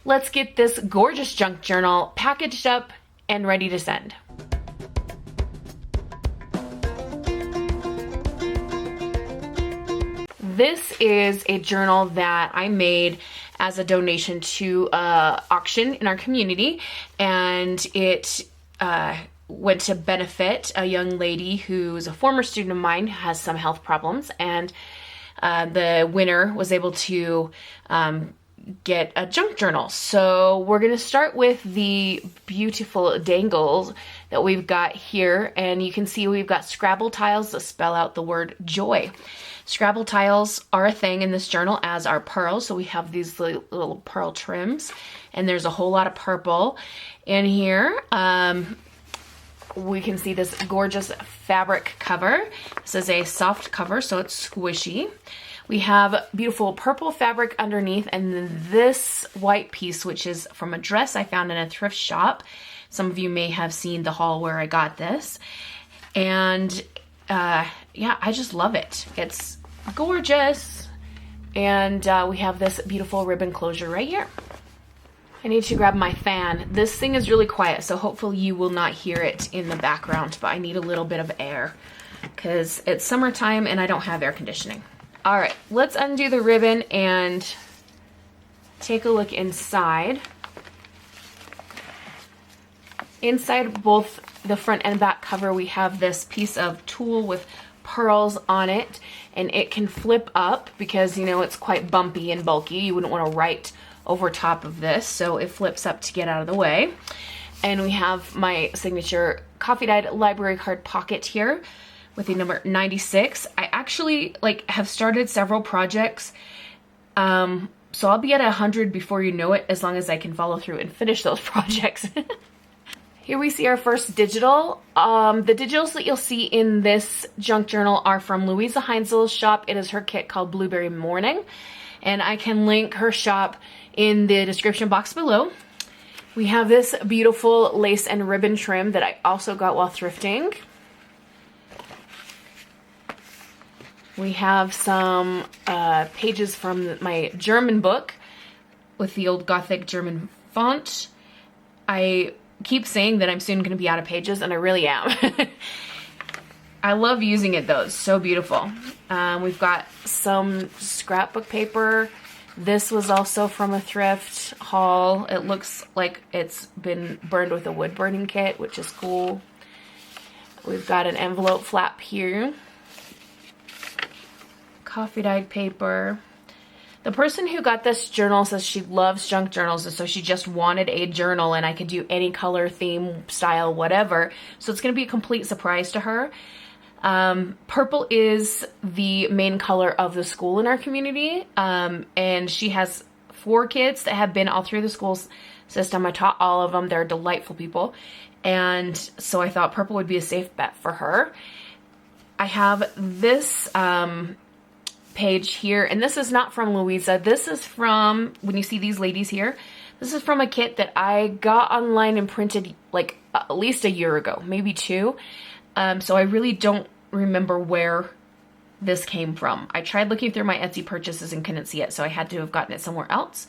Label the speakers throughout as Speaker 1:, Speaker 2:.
Speaker 1: Let's get this gorgeous junk journal packaged up and ready to send. This is a journal that I made as a donation to an auction in our community, and it went to benefit a young lady who's a former student of mine, has some health problems, and the winner was able to get a junk journal. So we're going to start with the beautiful dangles that we've got here, and you can see we've got Scrabble tiles that spell out the word joy. Scrabble tiles are a thing in this journal, as are pearls. So we have these little pearl trims, and there's a whole lot of purple in here. We can see this gorgeous fabric cover. This is a soft cover, so it's squishy. We have beautiful purple fabric underneath, and then this white piece, which is from a dress I found in a thrift shop. Some of you may have seen the haul where I got this. And yeah, I just love it. It's gorgeous. And we have this beautiful ribbon closure right here. I need to grab my fan. This thing is really quiet, so hopefully you will not hear it in the background, but I need a little bit of air because it's summertime and I don't have air conditioning. All right, let's undo the ribbon and take a look inside. Inside both the front and back cover, we have this piece of tulle with pearls on it, and it can flip up because, you know, it's quite bumpy and bulky. You wouldn't want to write over top of this, so it flips up to get out of the way. And we have my signature coffee dyed library card pocket here with the number 96. I actually have started several projects, so I'll be at 100 before you know it, as long as I can follow through and finish those projects. Here we see our first digital. The digitals that you'll see in this junk journal are from Louisa Heinzel's shop. It is her kit called Blueberry Morning, and I can link her shop in the description box below. We have this beautiful lace and ribbon trim that I also got while thrifting. We have some pages from my German book with the old Gothic German font. I keep saying that I'm soon going to be out of pages, and I really am. I love using it though. It's so beautiful. We've got some scrapbook paper. This was also from a thrift haul. It looks like it's been burned with a wood burning kit, which is cool. We've got an envelope flap here. Coffee dyed paper. The person who got this journal says she loves junk journals, and so she just wanted a journal, and I could do any color, theme, style, whatever. So it's going to be a complete surprise to her. Purple is the main color of the school in our community, and she has 4 kids that have been all through the school system. I taught all of them. They're delightful people, and so I thought purple would be a safe bet for her. I have this page here, and this is not from Louisa. This is from, when you see these ladies here, this is from a kit that I got online and printed like at least a year ago, maybe 2. So I really don't remember where this came from. I tried looking through my Etsy purchases and couldn't see it, so I had to have gotten it somewhere else.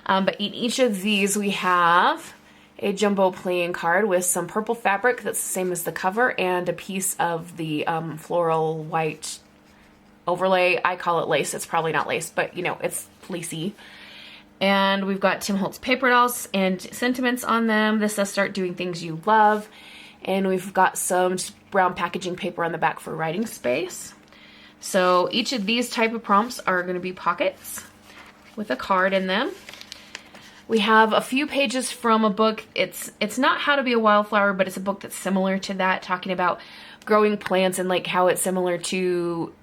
Speaker 1: But in each of these we have a jumbo playing card with some purple fabric that's the same as the cover, and a piece of the floral white overlay. I call it lace. It's probably not lace, but you know, it's fleecy. And we've got Tim Holtz paper dolls and sentiments on them. This says start doing things you love. And we've got some brown packaging paper on the back for writing space. So each of these type of prompts are going to be pockets with a card in them. We have a few pages from a book. It's not How to Be a Wildflower, but it's a book that's similar to that, talking about growing plants and like how it's similar to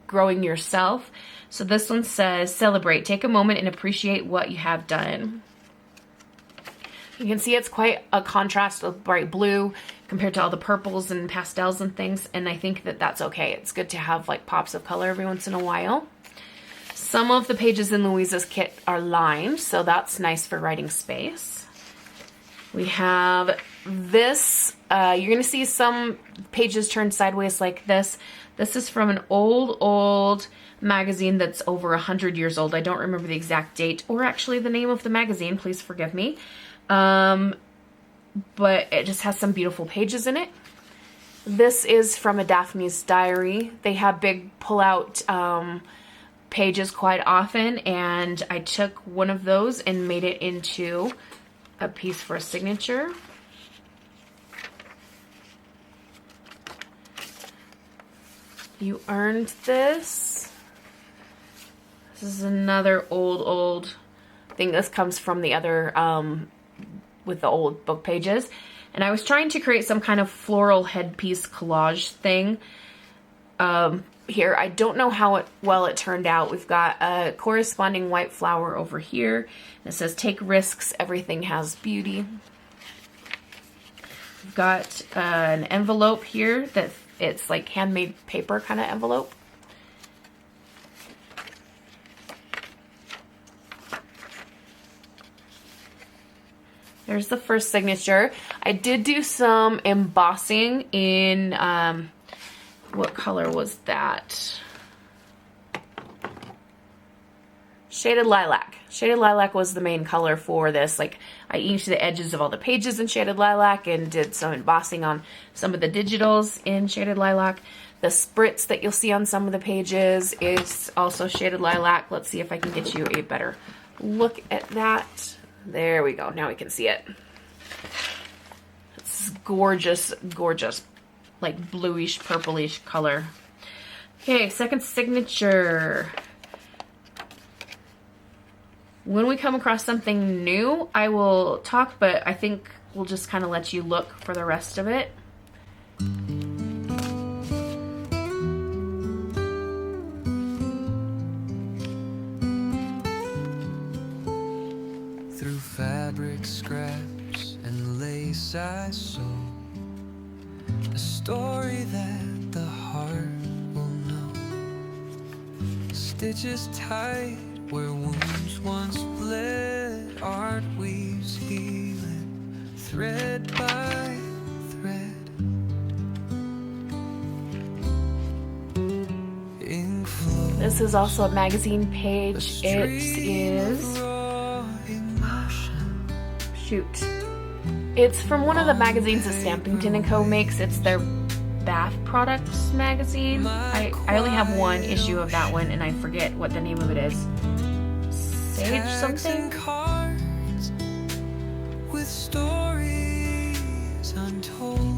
Speaker 1: growing yourself. So this one says, celebrate, take a moment and appreciate what you have done. You can see it's quite a contrast of bright blue compared to all the purples and pastels and things, and I think that that's okay. It's good to have like pops of color every once in a while. Some of the pages in Louisa's kit are lined, so that's nice for writing space. We have this, you're gonna see some pages turned sideways like this. This is from an old magazine that's over 100 years old. I don't remember the exact date or actually the name of the magazine. Please forgive me. But it just has some beautiful pages in it. This is from a Daphne's Diary. They have big pull-out pages quite often, and I took one of those and made it into a piece for a signature. You earned this. This is another old thing. This comes from the other, with the old book pages. And I was trying to create some kind of floral headpiece collage thing. Here, I don't know how well it turned out. We've got a corresponding white flower over here. It says, take risks, everything has beauty. We've got an envelope here that it's like handmade paper kind of envelope. There's the first signature. I did do some embossing in, what color was that? Shaded Lilac. Shaded Lilac was the main color for this. Like, I inked the edges of all the pages in Shaded Lilac and did some embossing on some of the digitals in Shaded Lilac. The spritz that you'll see on some of the pages is also Shaded Lilac. Let's see if I can get you a better look at that. There we go. Now we can see it. It's gorgeous, gorgeous, like bluish, purplish color. Okay, second signature. When we come across something new, I will talk, but I think we'll just kind of let you look for the rest of it.
Speaker 2: Through fabric scraps and lace I sew a story that the heart will know. Stitches tight where wounds once bled. Art weaves healing thread by thread. Ink flows.
Speaker 1: This is also a magazine page. It is... shoot. It's from one of the magazines that Stampington & Co. makes. It's their bath products magazine. I only have one issue of that one, and I forget what the name of it is. Sage something?
Speaker 2: Cards with stories untold.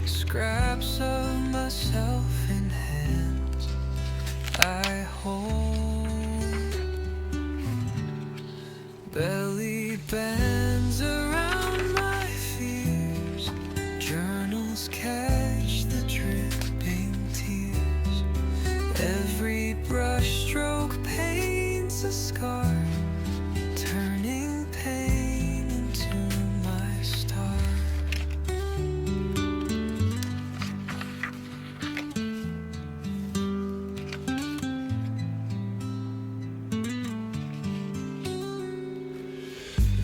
Speaker 2: Scraps of myself in hands I hold. Belly bands around my fears. Journals catch the dripping tears. Every brush stroke paints a scar, turning pain into my star.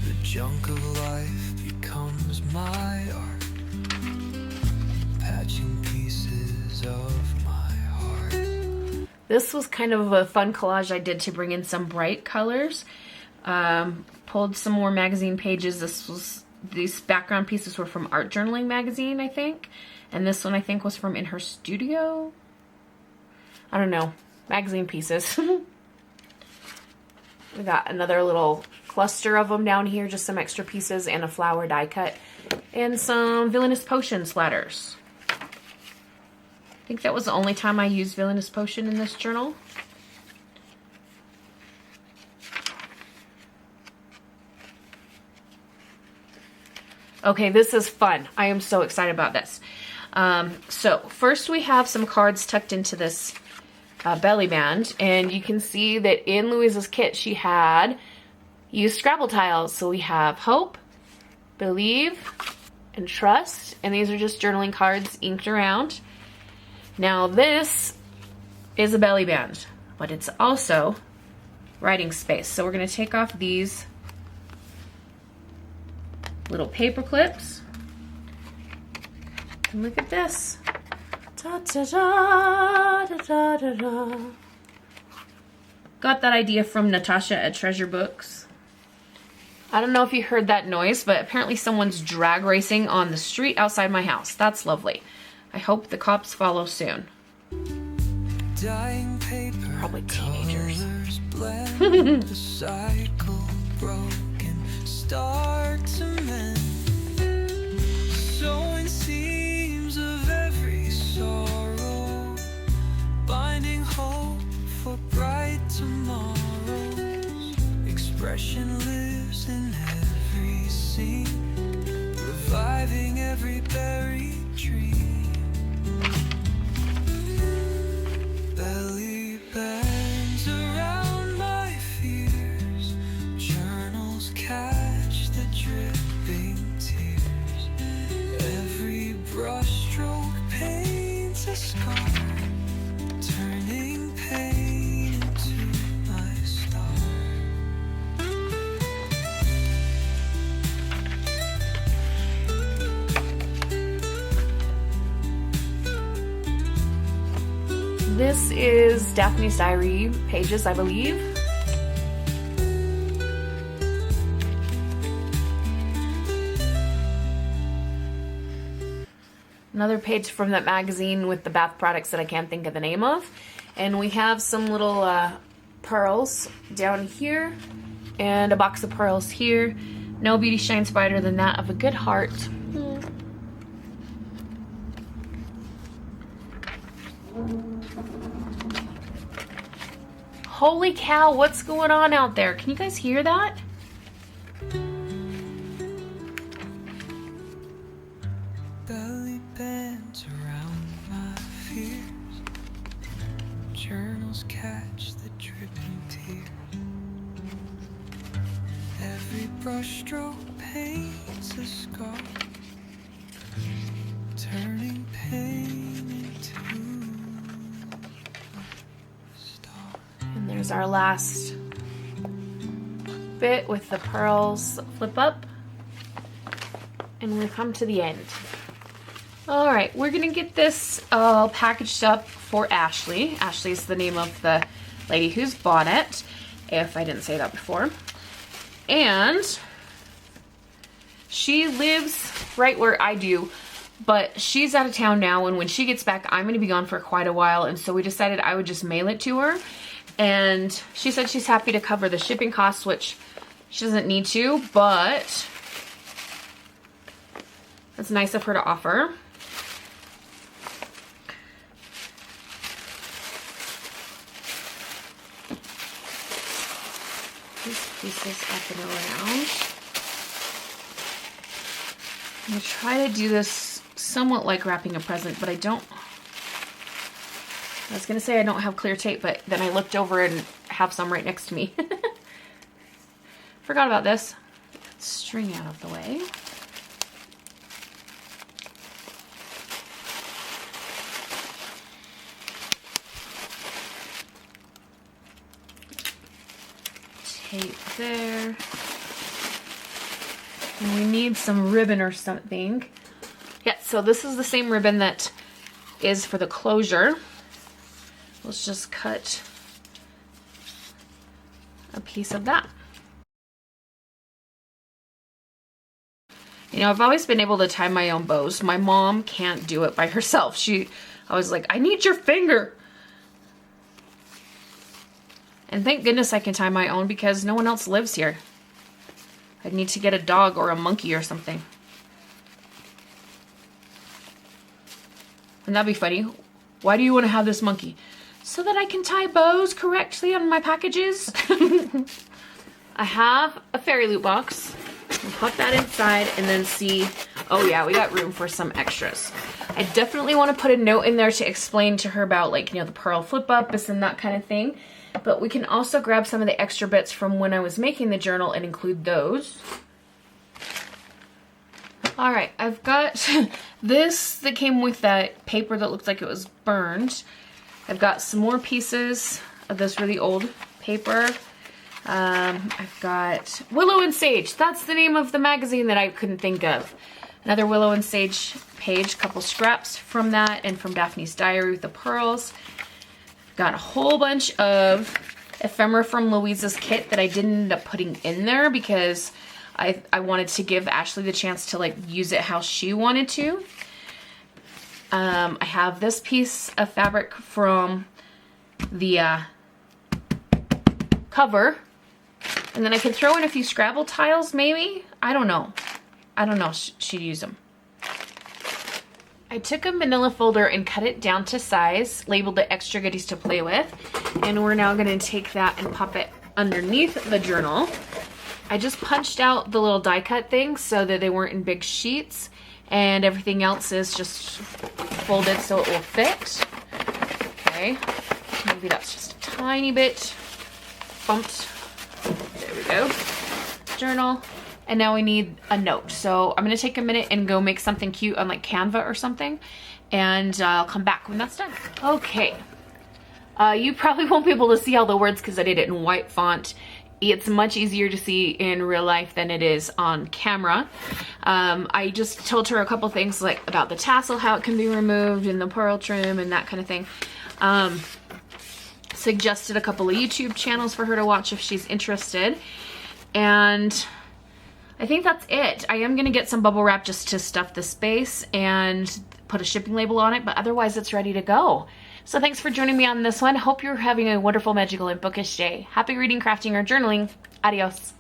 Speaker 2: The junk of life becomes my art, patching pieces of my heart.
Speaker 1: This was kind of a fun collage I did to bring in some bright colors. Pulled some more magazine pages. These background pieces were from Art Journaling magazine, I think. And this one I think was from In Her Studio. I don't know. Magazine pieces. We got another little cluster of them down here. Just some extra pieces and a flower die cut. And some Villainous Potion splatters. I think that was the only time I used Villainous Potion in this journal. Okay, this is fun. I am so excited about this. So first we have some cards tucked into this belly band, and you can see that in Louisa's kit she had used Scrabble tiles. So we have Hope, Believe, and Trust, and these are just journaling cards inked around. Now this is a belly band, but it's also writing space. So we're going to take off these little paper clips. And look at this. Da, da, da, da, da, da, da. Got that idea from Natasha at Treasure Books. I don't know if you heard that noise, but apparently someone's drag racing on the street outside my house. That's lovely. I hope the cops follow soon.
Speaker 2: Dying paper,
Speaker 1: Probably teenagers.
Speaker 2: blend, the cycle broken, start to mend. Sewing seams of every sorrow, binding hope for bright tomorrows. Expression lives in every scene, reviving every buried dream. Belly bands around my fears, journals catch the dripping tears. Every brushstroke paints a scar, turning pain into my star.
Speaker 1: This is Daphne's Diary pages, I believe. Another page from that magazine with the bath products that I can't think of the name of. And we have some little pearls down here and a box of pearls here. No beauty shines brighter than that of a good heart. Holy cow, what's going on out there? Can you guys hear that?
Speaker 2: Belly bands around my fears, journals catch the dripping tears. Every brushstroke paints a scar, turning pain into a star.
Speaker 1: And there's our last bit with the pearls flip up. And we've come to the end. All right, we're gonna get this all packaged up for Ashley. Ashley is the name of the lady who's bought it, if I didn't say that before. And she lives right where I do, but she's out of town now, and when she gets back, I'm gonna be gone for quite a while, and so we decided I would just mail it to her. And she said she's happy to cover the shipping costs, which she doesn't need to, but that's nice of her to offer. These pieces up and around. I'm gonna try to do this somewhat like wrapping a present, but I don't. I was gonna say I don't have clear tape, but then I looked over and have some right next to me. Forgot about this. Get that string out of the way. Tape there. And we need some ribbon or something. Yeah, so this is the same ribbon that is for the closure. Let's just cut a piece of that. You know, I've always been able to tie my own bows. My mom can't do it by herself. I was like, I need your finger. And thank goodness I can tie my own because no one else lives here. I'd need to get a dog or a monkey or something. Wouldn't that be funny? Why do you want to have this monkey? So that I can tie bows correctly on my packages. I have a fairy loot box. We'll put that inside and then see. Oh yeah, we got room for some extras. I definitely want to put a note in there to explain to her about, like, you know, the pearl flip up, this and that kind of thing. But we can also grab some of the extra bits from when I was making the journal and include those. All right, I've got this that came with that paper that looked like it was burned. I've got some more pieces of this really old paper. I've got Willow and Sage. That's the name of the magazine that I couldn't think of. Another Willow and Sage Page, a couple scraps from that, and from Daphne's Diary with the pearls. Got a whole bunch of ephemera from Louisa's kit that I didn't end up putting in there because I wanted to give Ashley the chance to like use it how she wanted to. I have this piece of fabric from the cover, and then I could throw in a few Scrabble tiles maybe. I don't know. She'd use them. I took a manila folder and cut it down to size, labeled it extra goodies to play with, and we're now going to take that and pop it underneath the journal. I just punched out the little die cut things so that they weren't in big sheets, and everything else is just folded so it will fit. Okay, maybe that's just a tiny bit bumped. There we go. Journal. And now we need a note. So I'm gonna take a minute and go make something cute on like Canva or something, and I'll come back when that's done. Okay, you probably won't be able to see all the words because I did it in white font. It's much easier to see in real life than it is on camera. I just told her a couple things like about the tassel, how it can be removed, and the pearl trim and that kind of thing. Suggested a couple of YouTube channels for her to watch if she's interested. And I think that's it. I am gonna get some bubble wrap just to stuff the space and put a shipping label on it, but otherwise it's ready to go. So thanks for joining me on this one. Hope you're having a wonderful, magical, and bookish day. Happy reading, crafting, or journaling. Adios.